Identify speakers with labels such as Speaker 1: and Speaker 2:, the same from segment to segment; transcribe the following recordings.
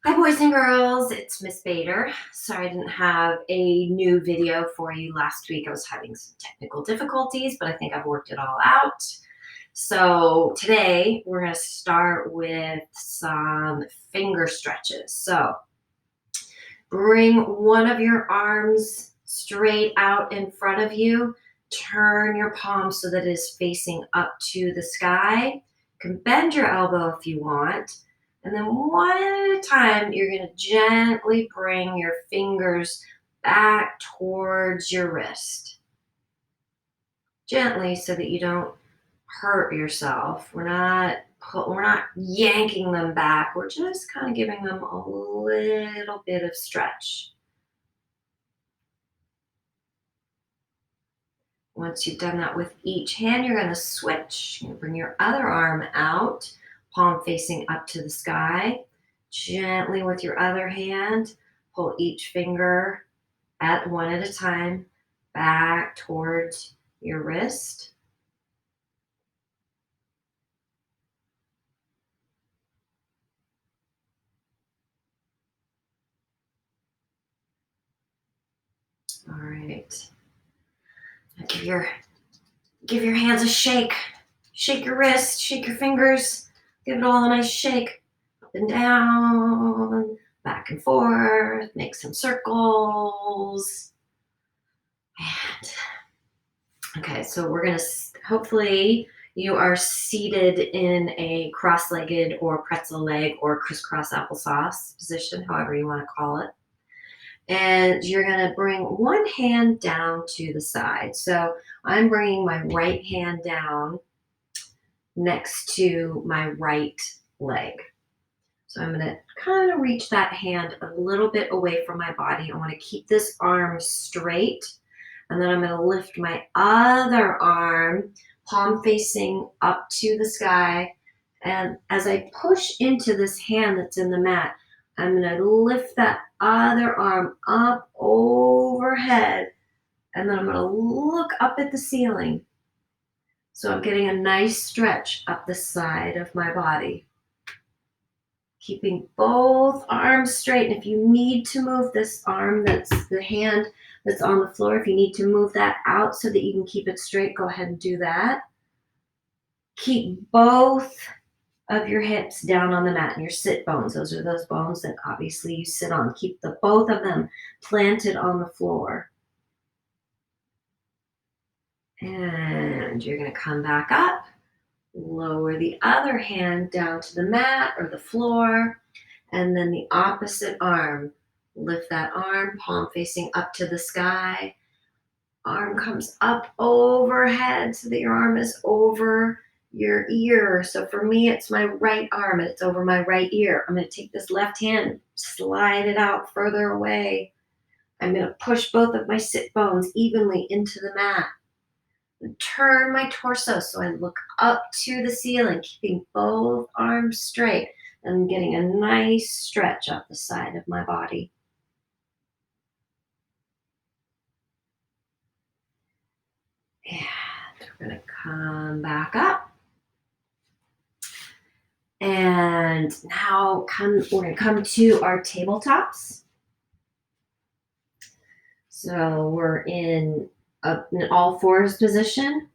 Speaker 1: Hi, boys and girls. It's Miss Bader. Sorry I didn't have a new video for you last week. I was having some technical difficulties, but I think I've worked it all out. So today we're going to start with some finger stretches. So bring one of your arms straight out in front of you. Turn your palm so that it is facing up to the sky. You can bend your elbow if you want. And then one at a time, you're going to gently bring your fingers back towards your wrist. Gently so that you don't hurt yourself. We're not yanking them back. We're just kind of giving them a little bit of stretch. Once you've done that with each hand, you're going to switch. You're going to bring your other arm out, palm facing up to the sky. Gently with your other hand, pull each finger at one at a time back towards your wrist. All right. Now give your hands a shake. Shake your wrist, shake your fingers. Give it all a nice shake. Up and down, back and forth. Make some circles. And okay, so we're going to hopefully you are seated in a cross-legged or pretzel leg or crisscross applesauce position, however you want to call it. And you're going to bring one hand down to the side. So I'm bringing my right hand down next to my right leg. So I'm going to kind of reach that hand a little bit away from my body. I want to keep this arm straight. And then I'm going to lift my other arm, palm facing up to the sky. And as I push into this hand that's in the mat, I'm going to lift that other arm up overhead. And then I'm going to look up at the ceiling. So I'm getting a nice stretch up the side of my body. Keeping both arms straight. And if you need to move this arm, that's the hand that's on the floor, if you need to move that out so that you can keep it straight, go ahead and do that. Keep both of your hips down on the mat and your sit bones. Those are those bones that obviously you sit on. Keep both of them planted on the floor. And you're going to come back up. Lower the other hand down to the mat or the floor. And then the opposite arm. Lift that arm, palm facing up to the sky. Arm comes up overhead so that your arm is over your ear. So for me, it's my right arm and it's over my right ear. I'm going to take this left hand, slide it out further away. I'm going to push both of my sit bones evenly into the mat. And turn my torso so I look up to the ceiling, keeping both arms straight and getting a nice stretch up the side of my body. And we're going to come back up. And now we're going to come to our tabletops. So we're in an all fours position.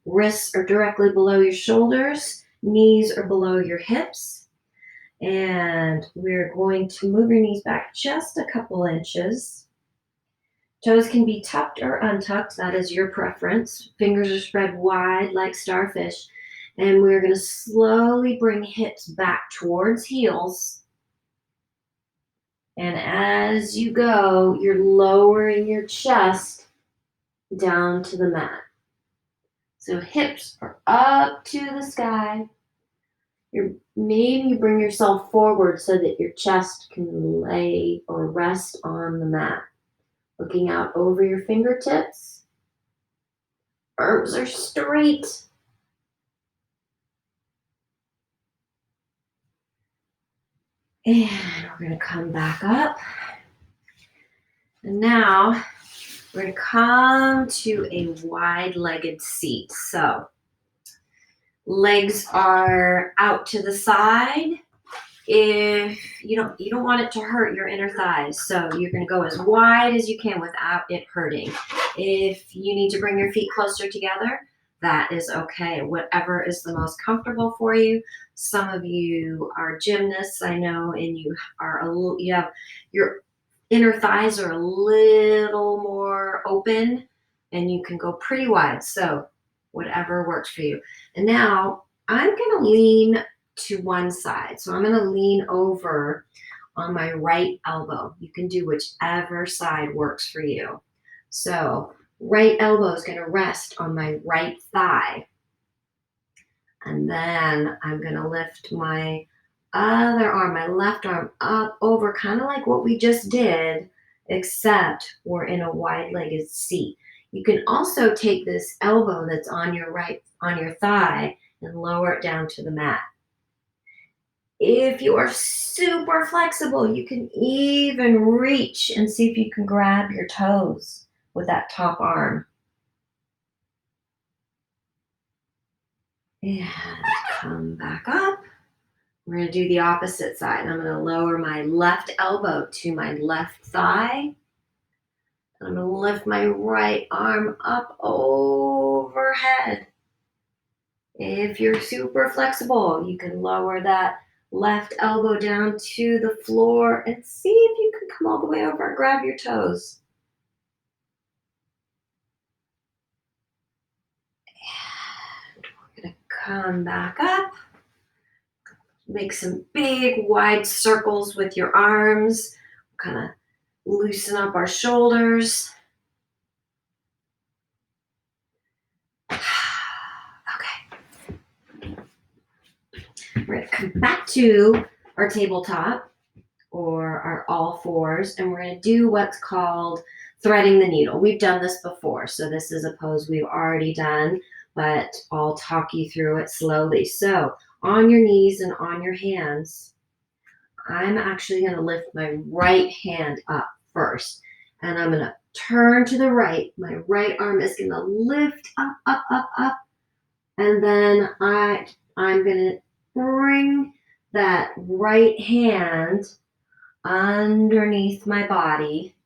Speaker 1: Wrists are directly below your shoulders. Knees are below your hips. And we're going to move your knees back just a couple inches. Toes can be tucked or untucked. That is your preference. Fingers are spread wide like starfish. And we're going to slowly bring hips back towards heels. And as you go, you're lowering your chest down to the mat. So hips are up to the sky. Maybe you bring yourself forward so that your chest can lay or rest on the mat. Looking out over your fingertips. Arms are straight. And we're going to come back up. And now we're going to come to a wide-legged seat. So legs are out to the side. If you don't want it to hurt your inner thighs, so you're going to go as wide as you can without it hurting. If you need to bring your feet closer together, that is okay. Whatever is the most comfortable for you. Some of you are gymnasts, I know, and you have your inner thighs are a little more open and you can go pretty wide. So whatever works for you. And now I'm going to lean to one side. So I'm going to lean over on my right elbow. You can do whichever side works for you. So right elbow is going to rest on my right thigh. And then I'm going to lift my other arm, my left arm up over, kind of like what we just did, except we're in a wide-legged seat. You can also take this elbow that's on your thigh and lower it down to the mat. If you are super flexible, you can even reach and see if you can grab your toes with that top arm. And come back up. We're going to do the opposite side. I'm going to lower my left elbow to my left thigh. I'm going to lift my right arm up overhead. If you're super flexible, you can lower that left elbow down to the floor and see if you can come all the way over and grab your toes. And we're going to come back up. Make some big wide circles with your arms. Kind of loosen up our shoulders. Okay. We're going to come back to our tabletop or our all fours, and we're going to do what's called threading the needle. We've done this before, so this is a pose we've already done, but I'll talk you through it slowly. So on your knees and on your hands, I'm actually going to lift my right hand up first, and I'm going to turn to the right. My right arm is going to lift up, up, up, up, and then I'm going to bring that right hand underneath my body.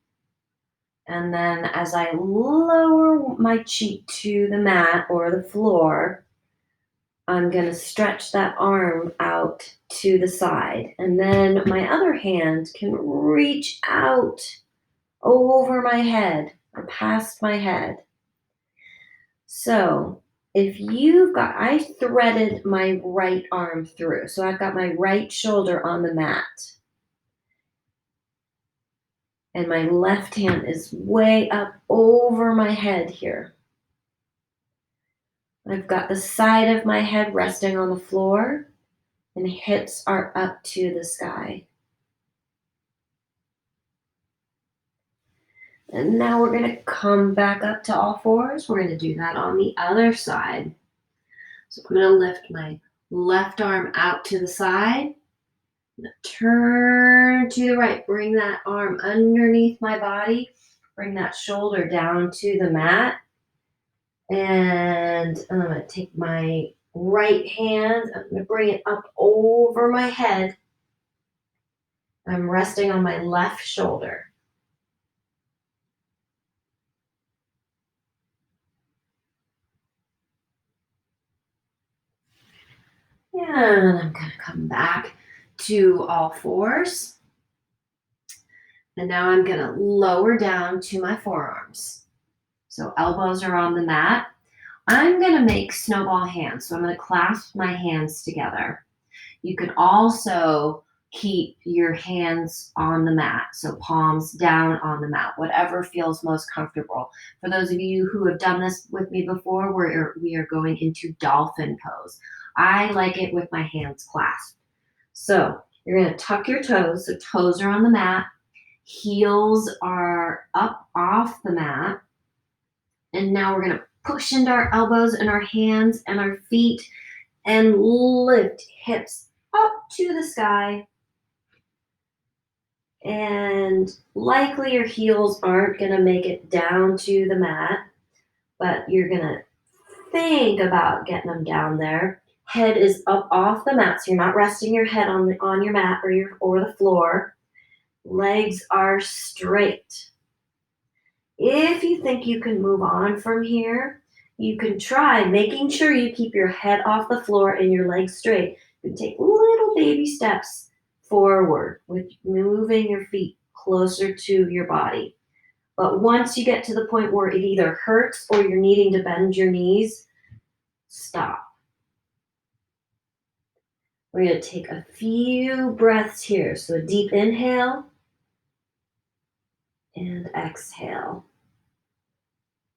Speaker 1: And then as I lower my cheek to the mat or the floor, I'm going to stretch that arm out to the side. And then my other hand can reach out over my head or past my head. So I threaded my right arm through. So I've got my right shoulder on the mat. And my left hand is way up over my head here. I've got the side of my head resting on the floor, and hips are up to the sky. And now we're going to come back up to all fours. We're going to do that on the other side. So I'm going to lift my left arm out to the side. Turn to the right. Bring that arm underneath my body. Bring that shoulder down to the mat. And I'm going to take my right hand. I'm going to bring it up over my head. I'm resting on my left shoulder. And I'm going to come back to all fours. And now I'm going to lower down to my forearms. So elbows are on the mat. I'm going to make snowball hands. So I'm going to clasp my hands together. You can also keep your hands on the mat. So palms down on the mat, whatever feels most comfortable. For those of you who have done this with me before, we are going into dolphin pose. I like it with my hands clasped. So you're going to tuck your toes. So toes are on the mat. Heels are up off the mat. And now we're going to push into our elbows and our hands and our feet and lift hips up to the sky. And likely your heels aren't going to make it down to the mat, but you're going to think about getting them down there. Head is up off the mat, so you're not resting your head on your mat or the floor. Legs are straight. If you think you can move on from here, you can try making sure you keep your head off the floor and your legs straight. You can take little baby steps forward with moving your feet closer to your body. But once you get to the point where it either hurts or you're needing to bend your knees, stop. We're going to take a few breaths here. So a deep inhale and exhale.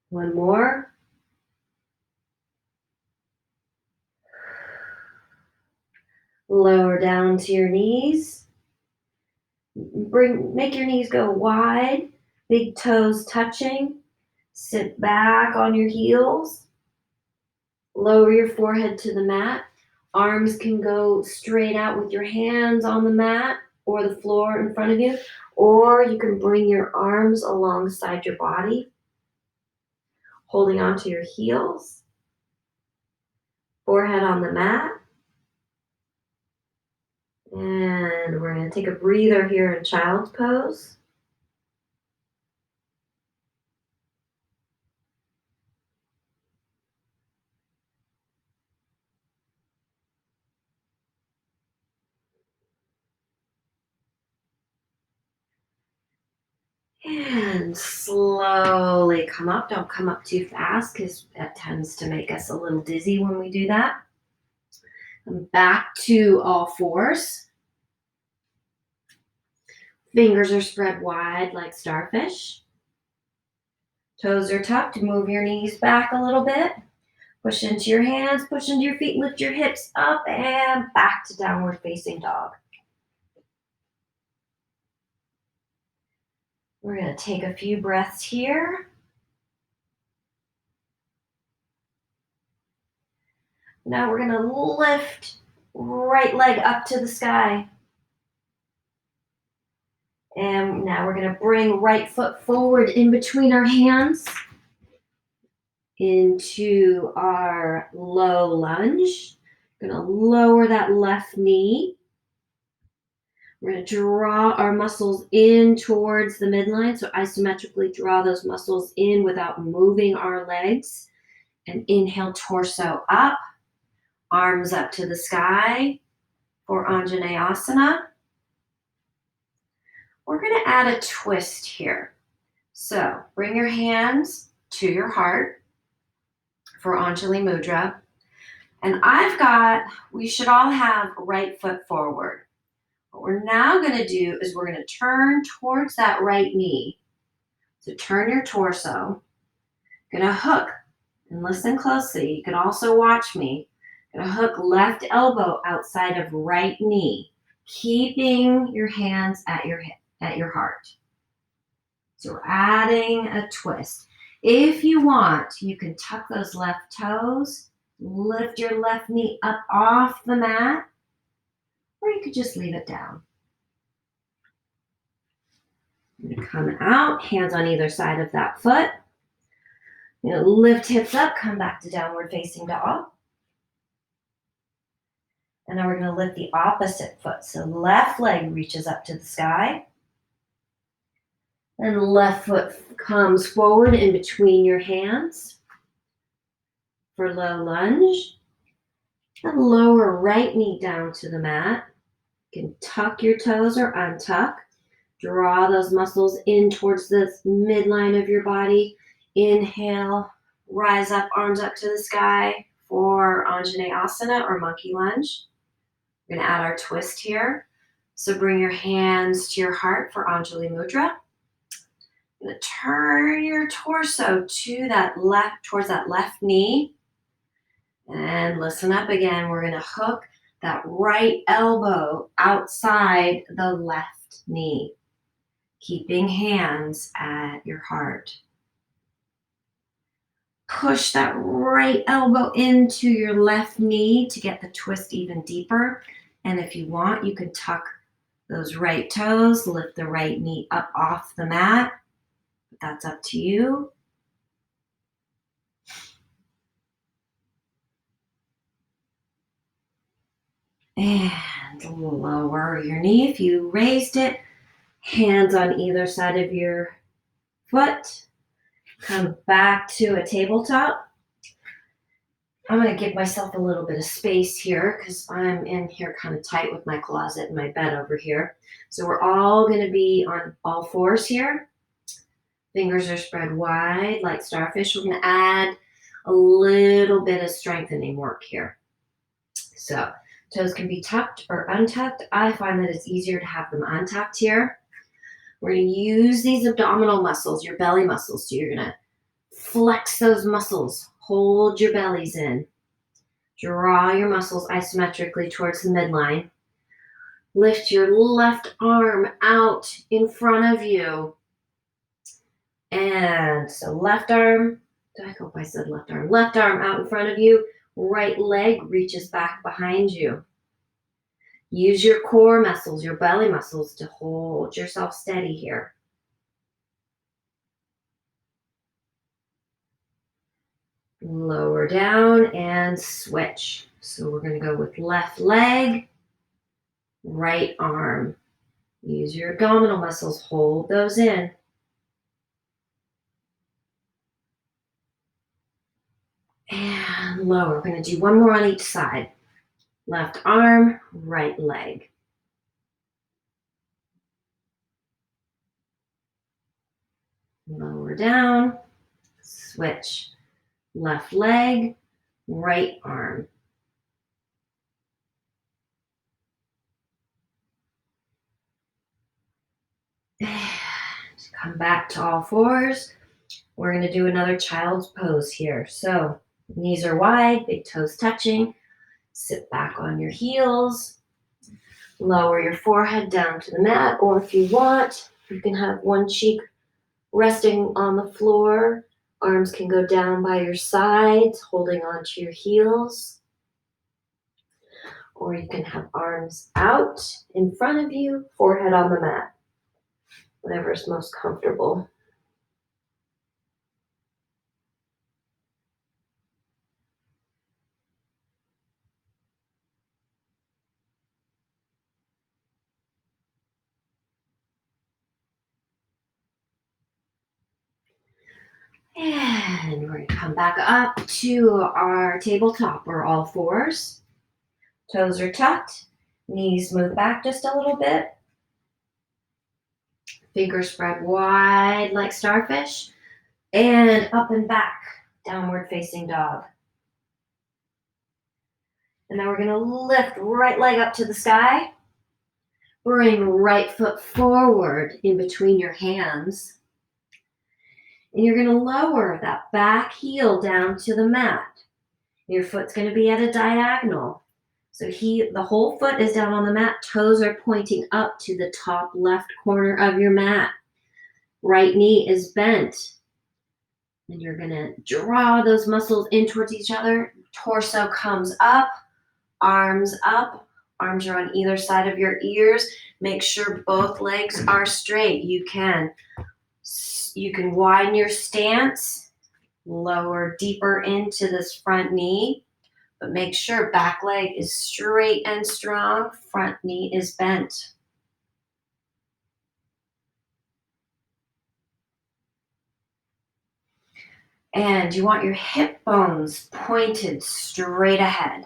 Speaker 1: One more. Lower down to your knees. Make your knees go wide, big toes touching. Sit back on your heels. Lower your forehead to the mat. Arms can go straight out with your hands on the mat or the floor in front of you, or you can bring your arms alongside your body, holding onto your heels. Forehead on the mat. And we're going to take a breather here in child's pose. And slowly come up. Don't come up too fast because that tends to make us a little dizzy when we do that. And back to all fours. Fingers are spread wide like starfish. Toes are tucked. Move your knees back a little bit. Push into your hands, push into your feet, lift your hips up and back to downward facing dog. We're going to take a few breaths here. Now we're going to lift right leg up to the sky. And now we're going to bring right foot forward in between our hands into our low lunge. We're going to lower that left knee. We're going to draw our muscles in towards the midline. So isometrically draw those muscles in without moving our legs. And inhale, torso up, arms up to the sky for Anjaneyasana. We're going to add a twist here. So bring your hands to your heart for Anjali Mudra. And we should all have right foot forward. What we're now going to do is we're going to turn towards that right knee. So turn your torso. Going to hook, and listen closely. You can also watch me. Going to hook left elbow outside of right knee, keeping your hands at your hip, at your heart. So we're adding a twist. If you want, you can tuck those left toes, lift your left knee up off the mat, or you could just leave it down. I'm going to come out, hands on either side of that foot. I'm going to lift hips up, come back to downward facing dog. And now we're going to lift the opposite foot. So left leg reaches up to the sky. And left foot comes forward in between your hands for low lunge. And lower right knee down to the mat. You can tuck your toes or untuck. Draw those muscles in towards the midline of your body. Inhale, rise up, arms up to the sky for Anjaneyasana or monkey lunge. We're going to add our twist here. So bring your hands to your heart for Anjali Mudra. You're going to turn your torso to towards that left knee. And listen up again. We're going to hook that right elbow outside the left knee, keeping hands at your heart. Push that right elbow into your left knee to get the twist even deeper. And if you want, you can tuck those right toes, lift the right knee up off the mat. But that's up to you. And lower your knee if you raised it. Hands on either side of your foot. Come back to a tabletop. I'm going to give myself a little bit of space here because I'm in here kind of tight with my closet and my bed over here. So we're all going to be on all fours here. Fingers are spread wide like starfish. We're going to add a little bit of strengthening work here. So toes can be tucked or untucked. I find that it's easier to have them untucked here. We're going to use these abdominal muscles, your belly muscles. So you're going to flex those muscles. Hold your bellies in. Draw your muscles isometrically towards the midline. Lift your left arm out in front of you. And so left arm, I hope I said left arm. Left arm out in front of you. Right leg reaches back behind you. Use your core muscles, your belly muscles to hold yourself steady here. Lower down and switch. So we're going to go with left leg, right arm. Use your abdominal muscles, hold those in. And lower. We're going to do one more on each side. Left arm, right leg. Lower down, switch. Left leg, right arm. And come back to all fours. We're going to do another child's pose here. So knees are wide, big toes touching. Sit back on your heels. Lower your forehead down to the mat, or if you want, you can have one cheek resting on the floor. Arms can go down by your sides, holding onto your heels. Or you can have arms out in front of you, forehead on the mat. Whatever is most comfortable. And we're going to come back up to our tabletop or all fours. Toes are tucked. Knees move back just a little bit. Fingers spread wide like starfish. And up and back, downward facing dog. And now we're going to lift right leg up to the sky. Bring right foot forward in between your hands. And you're going to lower that back heel down to the mat. Your foot's going to be at a diagonal. So the whole foot is down on the mat. Toes are pointing up to the top left corner of your mat. Right knee is bent. And you're going to draw those muscles in towards each other. Torso comes up, arms up. Arms are on either side of your ears. Make sure both legs are straight. You can widen your stance, lower deeper into this front knee, but make sure back leg is straight and strong, front knee is bent. And you want your hip bones pointed straight ahead.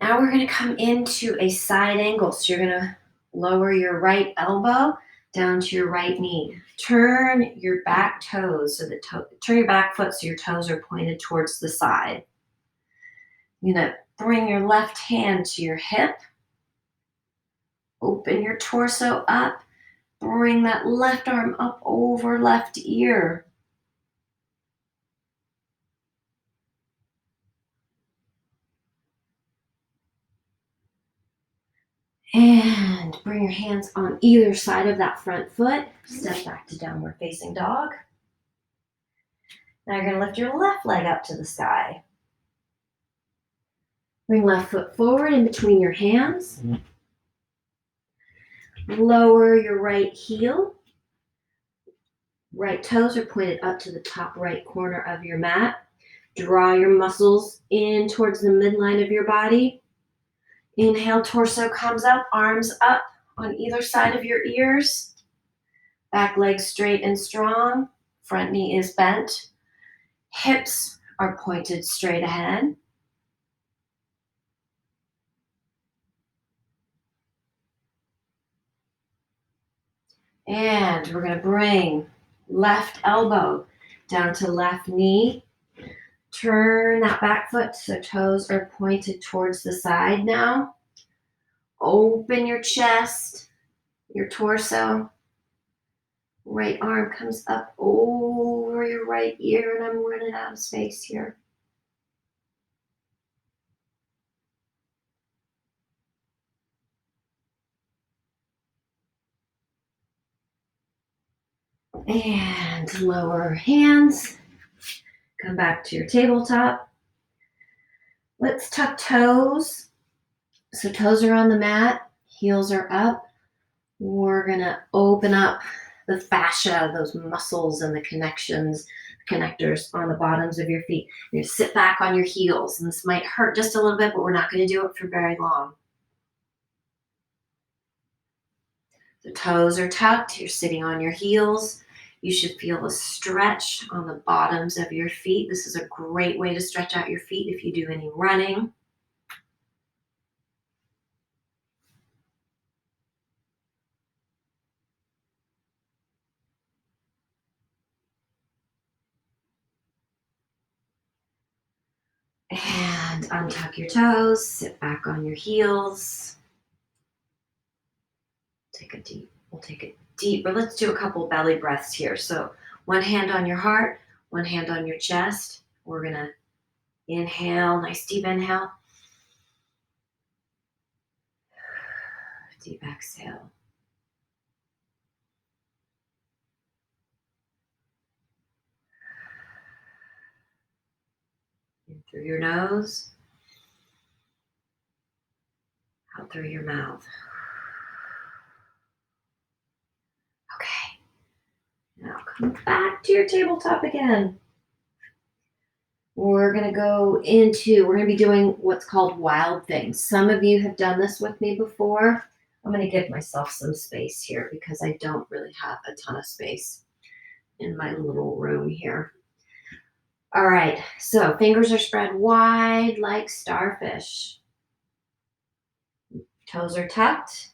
Speaker 1: Now we're going to come into a side angle. So you're going to lower your right elbow down to your right knee. Turn your back toes, turn your back foot so your toes are pointed towards the side. You're going to bring your left hand to your hip. Open your torso up. Bring that left arm up over left ear. And bring your hands on either side of that front foot. Step back to downward facing dog. Now you're going to lift your left leg up to the sky. Bring left foot forward in between your hands. Lower your right heel. Right toes are pointed up to the top right corner of your mat. Draw your muscles in towards the midline of your body. Inhale, torso comes up, arms up on either side of your ears. Back leg straight and strong. Front knee is bent. Hips are pointed straight ahead. And we're going to bring left elbow down to left knee. Turn that back foot so toes are pointed towards the side now. Open your chest, your torso. Right arm comes up over your right ear, and I'm running out of space here. And lower hands. Come back to your tabletop. Let's tuck toes. So toes are on the mat, heels are up. We're gonna open up the fascia, those muscles and the connectors on the bottoms of your feet. You're gonna sit back on your heels, and this might hurt just a little bit, but we're not gonna do it for very long. The toes are tucked, you're sitting on your heels. You should feel a stretch on the bottoms of your feet. This is a great way to stretch out your feet if you do any running. And untuck your toes, sit back on your heels. We'll take a deep, but let's do a couple belly breaths here. So one hand on your heart, one hand on your chest. We're gonna inhale, nice deep inhale. Deep exhale. In through your nose, out through your mouth. Okay. Now come back to your tabletop again. We're going to be doing what's called wild things. Some of you have done this with me before. I'm going to give myself some space here because I don't really have a ton of space in my little room here. All right, so fingers are spread wide like starfish. Toes are tucked.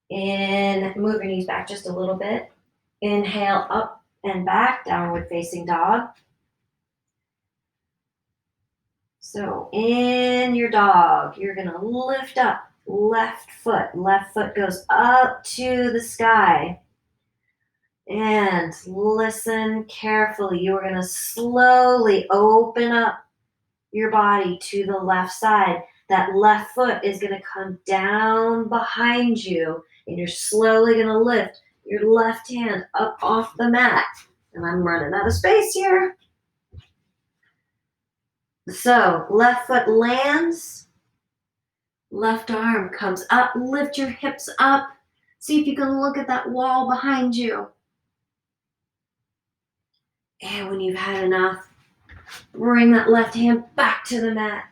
Speaker 1: And move your knees back just a little bit. Inhale up and back, downward facing dog. So in your dog, you're gonna lift up left foot. Left foot goes up to the sky. And listen carefully. You're gonna slowly open up your body to the left side. That left foot is gonna come down behind you, and you're slowly gonna lift your left hand up off the mat. And I'm running out of space here. So left foot lands, left arm comes up, lift your hips up. See if you can look at that wall behind you. And when you've had enough, bring that left hand back to the mat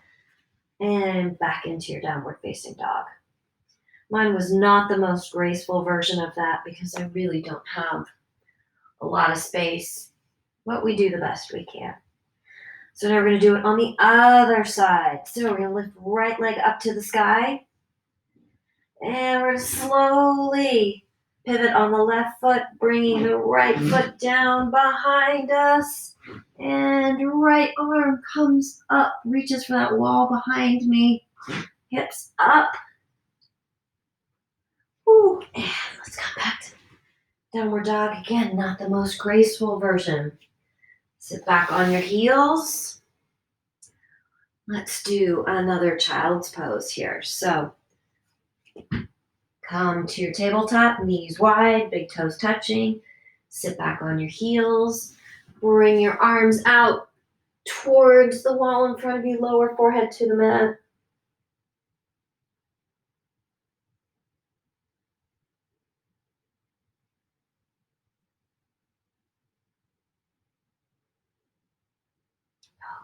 Speaker 1: and back into your downward facing dog. Mine was not the most graceful version of that because I really don't have a lot of space, but we do the best we can. So now we're going to do it on the other side. So we're going to lift right leg up to the sky. And we're going to slowly pivot on the left foot, bringing the right foot down behind us. And right arm comes up, reaches for that wall behind me. Hips up. Ooh, and let's come back to downward dog again, not the most graceful version. Sit back on your heels. Let's do another child's pose here. So come to your tabletop, knees wide, big toes touching. Sit back on your heels. Bring your arms out towards the wall in front of you, lower forehead to the mat.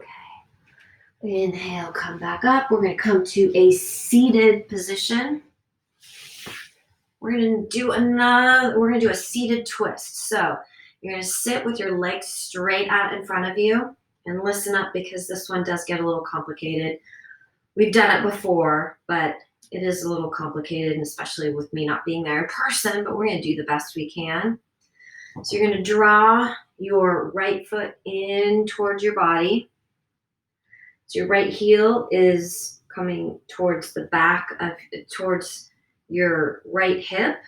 Speaker 1: Okay. Inhale, come back up. We're going to come to a seated position. We're going to do a seated twist. So you're going to sit with your legs straight out in front of you and listen up because this one does get a little complicated. We've done it before, but it is a little complicated, and especially with me not being there in person, but we're going to do the best we can. So you're going to draw your right foot in towards your body. So your right heel is coming towards the towards your right hip.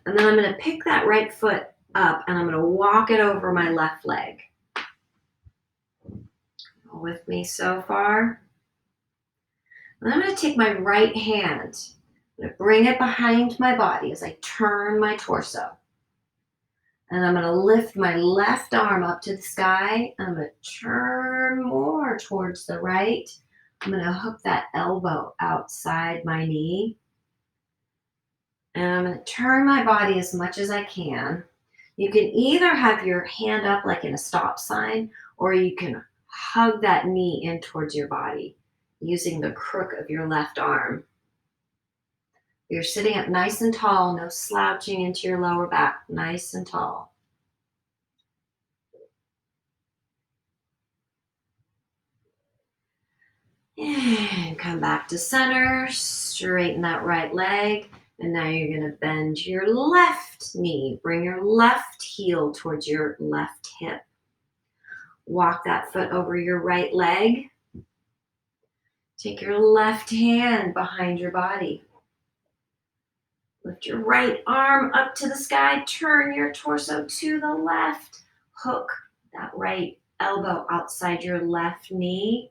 Speaker 1: And then I'm going to pick that right foot up and I'm going to walk it over my left leg. All with me so far? And I'm going to take my right hand. I'm going to bring it behind my body as I turn my torso. And I'm going to lift my left arm up to the sky. I'm going to turn more towards the right. I'm going to hook that elbow outside my knee. And I'm going to turn my body as much as I can. You can either have your hand up like in a stop sign, or you can hug that knee in towards your body using the crook of your left arm. You're sitting up nice and tall, no slouching into your lower back, nice and tall. And come back to center, straighten that right leg. And now you're going to bend your left knee. Bring your left heel towards your left hip. Walk that foot over your right leg. Take your left hand behind your body. Lift your right arm up to the sky. Turn your torso to the left. Hook that right elbow outside your left knee.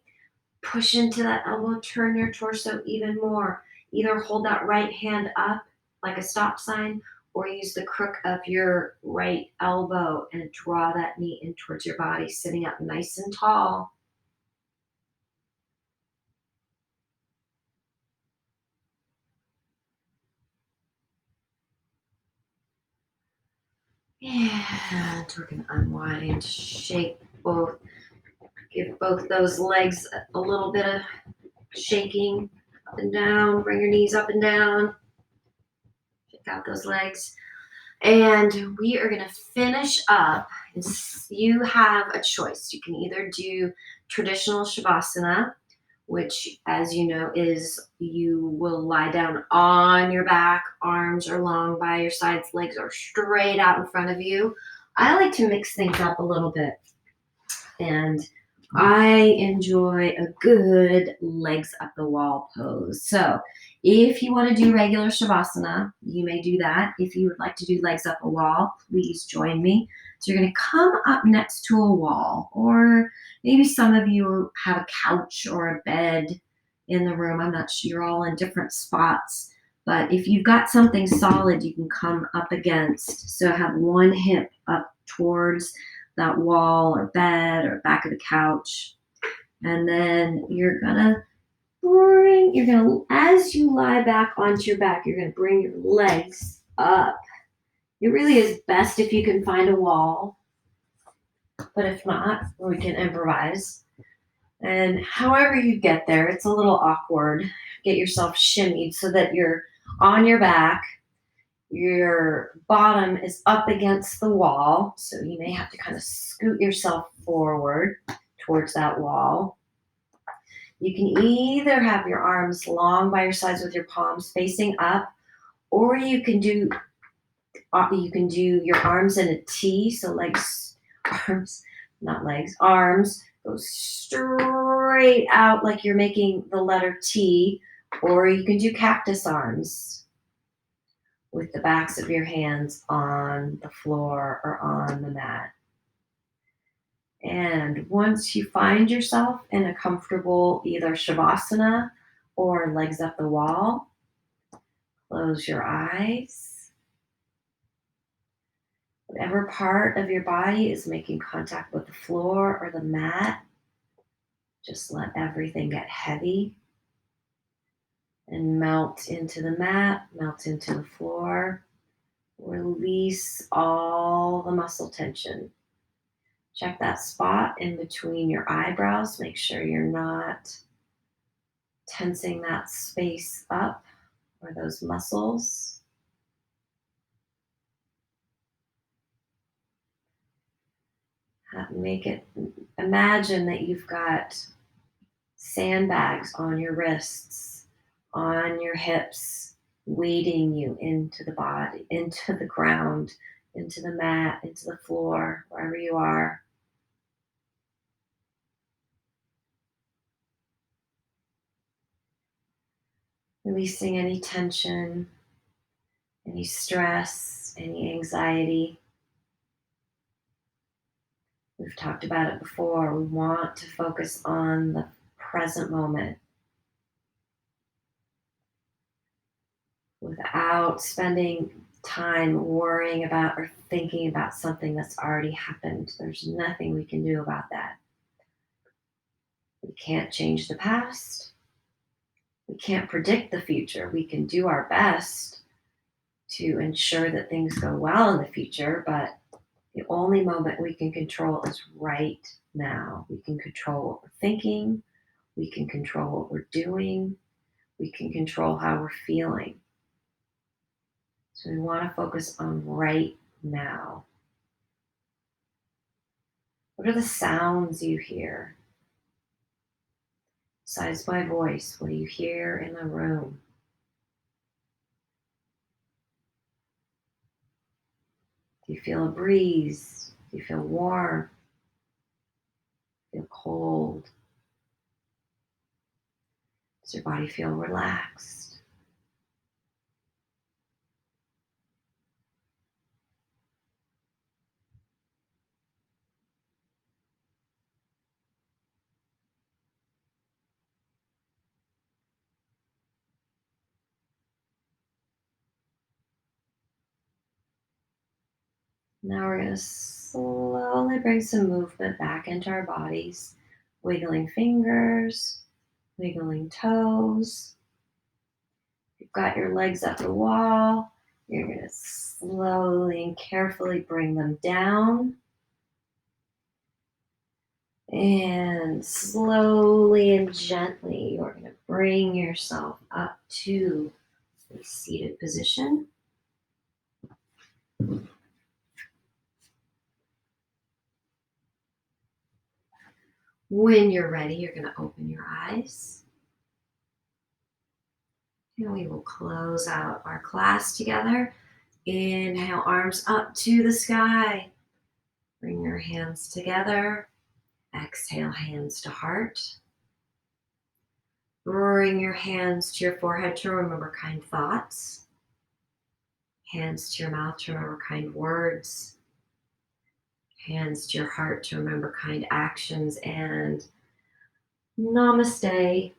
Speaker 1: Push into that elbow. Turn your torso even more. Either hold that right hand up like a stop sign or use the crook of your right elbow and draw that knee in towards your body, sitting up nice and tall. And we're going to unwind, shake both, give both those legs a little bit of shaking up and down. Bring your knees up and down. Shake out those legs. And we are going to finish up. You have a choice. You can either do traditional Shavasana, which, as you know, is you will lie down on your back, arms are long by your sides, legs are straight out in front of you. I like to mix things up a little bit, and I enjoy a good legs up the wall pose. So if you want to do regular Shavasana, you may do that. If you would like to do legs up a wall, please join me. So you're going to come up next to a wall, or maybe some of you have a couch or a bed in the room. I'm not sure, you're all in different spots. But if you've got something solid you can come up against, so have one hip up towards that wall or bed or back of the couch. And then you're gonna as you lie back onto your back, you're gonna bring your legs up. It really is best if you can find a wall, but if not, we can improvise. And however you get there, it's a little awkward. Get yourself shimmied so that you're on your back. Your bottom is up against the wall, so you may have to kind of scoot yourself forward towards that wall. You can either have your arms long by your sides with your palms facing up, or you can do your arms in a T, so arms go straight out like you're making the letter T, or you can do cactus arms with the backs of your hands on the floor or on the mat. And once you find yourself in a comfortable either Shavasana or legs up the wall, close your eyes. Whatever part of your body is making contact with the floor or the mat, just let everything get heavy and melt into the mat, melt into the floor. Release all the muscle tension. Check that spot in between your eyebrows. Make sure you're not tensing that space up or those muscles. Make it, imagine that you've got sandbags on your wrists, on your hips, weighting you into the body, into the ground, into the mat, into the floor, wherever you are. Releasing any tension, any stress, any anxiety. We've talked about it before. We want to focus on the present moment without spending time worrying about or thinking about something that's already happened. There's nothing we can do about that. We can't change the past. We can't predict the future. We can do our best to ensure that things go well in the future, but the only moment we can control is right now. We can control what we're thinking. We can control what we're doing. We can control how we're feeling. So we want to focus on right now. What are the sounds you hear? Besides my voice, what do you hear in the room? Do you feel a breeze? Do you feel warm? Feel cold? Does your body feel relaxed? Now we're going to slowly bring some movement back into our bodies, wiggling fingers, wiggling toes. You've got your legs up the wall. You're going to slowly and carefully bring them down. And slowly and gently, you're going to bring yourself up to the seated position. When you're ready, you're going to open your eyes. And we will close out our class together. Inhale, arms up to the sky. Bring your hands together. Exhale, hands to heart. Bring your hands to your forehead to remember kind thoughts. Hands to your mouth to remember kind words. Hands to your heart to remember kind actions. And namaste.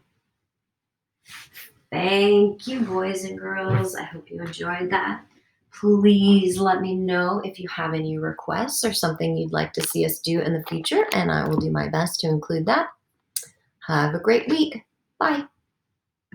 Speaker 1: Thank you, boys and girls. I hope you enjoyed that. Please let me know if you have any requests or something you'd like to see us do in the future, and I will do my best to include that. Have a great week. Bye.